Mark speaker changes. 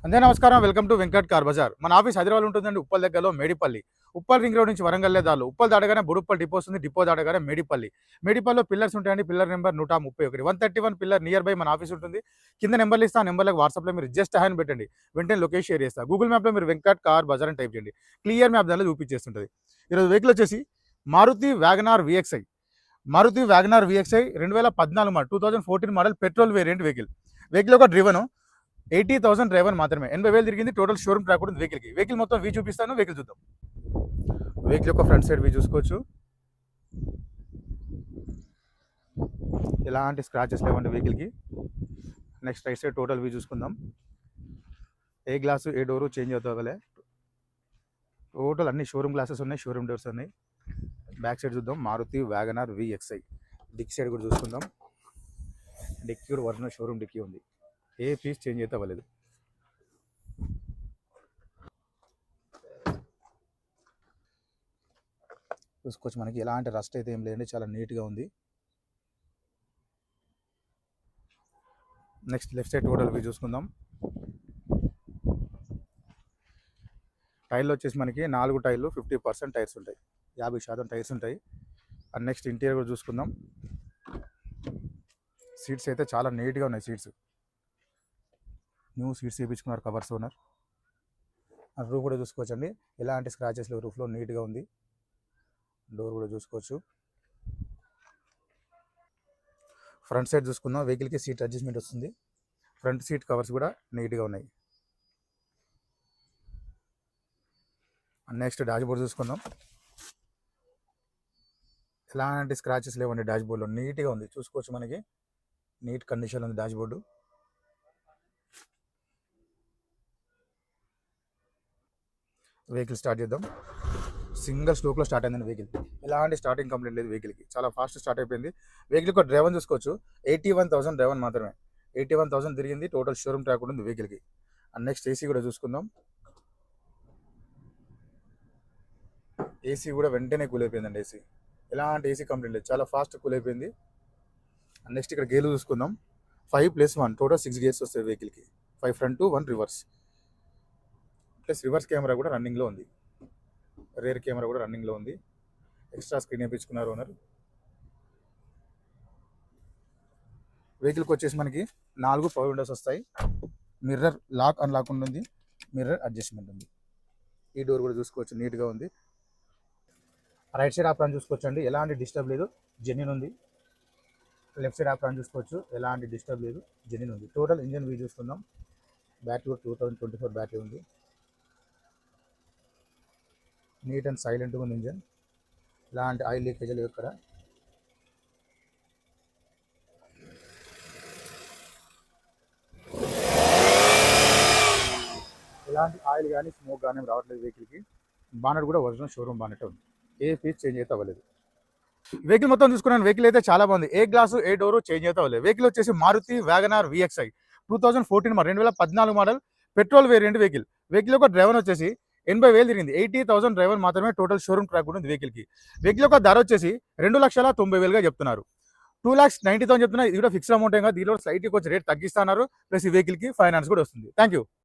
Speaker 1: అందే నమస్కారం. Welcome to Venkat car bazaar. మన ఆఫీస్ హైదరాబాద్ ఉంటుందండి, ఉప్పల్ దగ్గరలో మేడిపల్లి. ఉప్పల్ రింగ్ రోడ్ నుంచి వరంగల్ దారులు. ఉప్పల్ దాటగానే బుడుప్పల్ డిపో వస్తుంది, డిపో దాటగానే మేడిపల్లి. మేడిపల్లిలో పిల్లర్స్ ఉంటాయండి. Pillar number 131, 131 pillar near by మన ఆఫీస్ ఉంటుంది. కింద నెంబర్లు ఇస్తా, ఆ నెంబర్లకు వాట్సాప్లో మీరు జస్ట్ హ్యాండ్ పెట్టండి, వెంటనే లొకేషన్ షేర్ చేస్తా. గూగుల్ మ్యాప్లో మీరు వెంకట్ కార్ బజార్ అని టైప్ చేయండి, క్లియర్ మ్యాప్ దానిలో చూపించేస్తుంటుంది. ఈరోజు వెహికల్ వచ్చేసి Maruti WagonR VXi. Maruti WagonR VXi 2014 model, 2014 model petrol variant vehicle. Vehicle ఒక డ్రివెన్ 80,000 డ్రైవర్ మాత్రమే. 80,000 తిరిగింది. టోటల్ షోరూమ్ ట్రాక్ ఉంటుంది వెహికల్కి. వెహికల్ మొత్తం వ్యూ చూపిస్తాను, వెహికల్ చూద్దాం. వెహికల్ యొక్క ఫ్రంట్ సైడ్ వ్యూ చూసుకోవచ్చు. ఎలాంటి స్క్రాచెస్ లేవండి వెహికల్కి. Next right side total view చూసుకుందాం. ఏ గ్లాసు ఏ డోరు చేంజ్ అవుతావలే. టోటల్ అన్ని షోరూమ్ గ్లాసెస్ ఉన్నాయి, షోరూమ్ డోర్స్ ఉన్నాయి. బ్యాక్ సైడ్ చూద్దాం. Maruti WagonR VXi. Dickey side కూడా చూసుకుందాం. డిక్కీ కూడా ఒరిజినల్ షోరూమ్ డిక్కీ ఉంది, ఏ పీస్ చేంజ్ అయితే అవ్వలేదు. చూసుకోవచ్చు, మనకి ఎలాంటి రస్ట్ అయితే ఏం లేదండి, చాలా నీట్గా ఉంది. Next left side total view చూసుకుందాం. టైర్లు వచ్చేసి మనకి 4 టైర్లు 50% టైర్స్ ఉంటాయి, 50% టైర్స్ ఉంటాయి. అండ్ నెక్స్ట్ ఇంటీరియర్ కూడా చూసుకుందాం. సీట్స్ అయితే చాలా నీట్గా ఉన్నాయి. సీట్స్ న్యూ సీట్స్ వేయించుకున్నారు కవర్స్ ఓనర్. రూఫ్ కూడా చూసుకోవచ్చండి, ఎలాంటి స్క్రాచెస్ లేవు, రూఫ్లో నీట్గా ఉంది. డోర్ కూడా చూసుకోవచ్చు. ఫ్రంట్ సైడ్ చూసుకుందాం. వెహికల్కి సీట్ అడ్జస్ట్మెంట్ వస్తుంది. ఫ్రంట్ సీట్ కవర్స్ కూడా నీట్గా ఉన్నాయి. నెక్స్ట్ డాష్ బోర్డ్ చూసుకుందాం. ఎలాంటి స్క్రాచెస్ లేవండి, డాష్ బోర్డ్లో నీట్గా ఉంది. చూసుకోవచ్చు, మనకి నీట్ కండిషన్ ఉంది డాష్ బోర్డు. వెహికల్ స్టార్ట్ చేద్దాం. సింగిల్ స్ట్రోక్లో స్టార్ట్ అయిందండి వెహికల్. ఎలాంటి స్టార్టింగ్ కంప్లైంట్ లేదు వెహికల్కి, చాలా ఫాస్ట్ స్టార్ట్ అయిపోయింది. వెహికల్ ఒక డ్రైవర్ చూసుకోవచ్చు, 81,000 డ్రైవర్ మాత్రమే. 81,000 తిరిగింది. టోటల్ షోరూమ్ ట్రాక్ ఉంటుంది వెహికల్కి. అండ్ నెక్స్ట్ ఏసీ కూడా చూసుకుందాం. ఏసీ కూడా వెంటనే కూల్ అయిపోయిందండి. ఏసీ ఎలాంటి ఏసీ కంప్లైంట్ లేదు, చాలా ఫాస్ట్ కూల్ అయిపోయింది. అండ్ నెక్స్ట్ ఇక్కడ గేర్లు చూసుకుందాం. 5+1 టోటల్ 6 గేర్స్ వస్తాయి వెహికల్కి. 5 front 1 reverse. Plus reverse camera కూడా రన్నింగ్లో ఉంది, రేర్ కెమెరా కూడా రన్నింగ్లో ఉంది. ఎక్స్ట్రా స్క్రీన్ వేయించుకున్నారు ఓనర్. వెహికల్కి వచ్చేసి మనకి 4 పవర్ విండోస్ వస్తాయి. మిర్రర్ లాక్ అన్లాక్ ఉంటుంది, మిర్రర్ అడ్జస్ట్మెంట్ ఉంది. ఈ డోర్ కూడా చూసుకోవచ్చు, నీట్గా ఉంది. రైట్ సైడ్ ఆప్రాన్ చూసుకోవచ్చు అండి, ఎలాంటి డిస్టర్బ్ లేదు, జెన్యూన్ ఉంది. లెఫ్ట్ సైడ్ ఆప్రాన్ చూసుకోవచ్చు, ఎలాంటి డిస్టర్బ్ లేదు, జెన్యూన్ ఉంది. టోటల్ ఇంజన్ వ్యూ చూసుకుందాం. బ్యాటరీ కూడా 2024 బ్యాటరీ ఉంది. నీట్ అండ్ సైలెంట్గా ఉంది ఇంజన్, ఇలాంటి ఆయిల్ లీకేజ్ లేవు ఇక్కడ. ఎలాంటి ఆయిల్ కానీ స్మోక్ కానీ రావట్లేదు వెహికల్కి. బానెట్ కూడా ఒరిజినల్ షోరూమ్ బానెట్ ఉంది, ఏ పీస్ చేంజ్ అయితే అవ్వలేదు. వెహికల్ మొత్తం చూసుకున్నాను. వెహికల్ అయితే చాలా బాగుంది, ఏ గ్లాసు ఏ డోరు చేంజ్ అయితే అవ్వలేదు. వెహికల్ వచ్చేసి Maruti WagonR VXi 2014 model, 2014 model petrol variant vehicle. Vehicle యొక్క డ్రైవర్ వచ్చేసి 80,000 తిరిగింది. 80,000 డ్రైవర్ మాత్రమే. టోటల్ షోరూమ్ ట్రాక్ ఉంటుంది వెహికల్కి. వెహికల్ యొక్క ధర వచ్చేసి 2,90,000గా చెప్తున్నారు. 2,90,000 చెప్తున్నారు. ఇది కూడా ఫిక్స్డ్ అమౌంట్ ఏం కాదు, దీనిలో స్లైట్గా కొంచెం రేట్ తగ్గిస్తున్నారు. ప్లస్ ఈ వెహికల్కి ఫైనాన్స్ కూడా వస్తుంది. Thank you.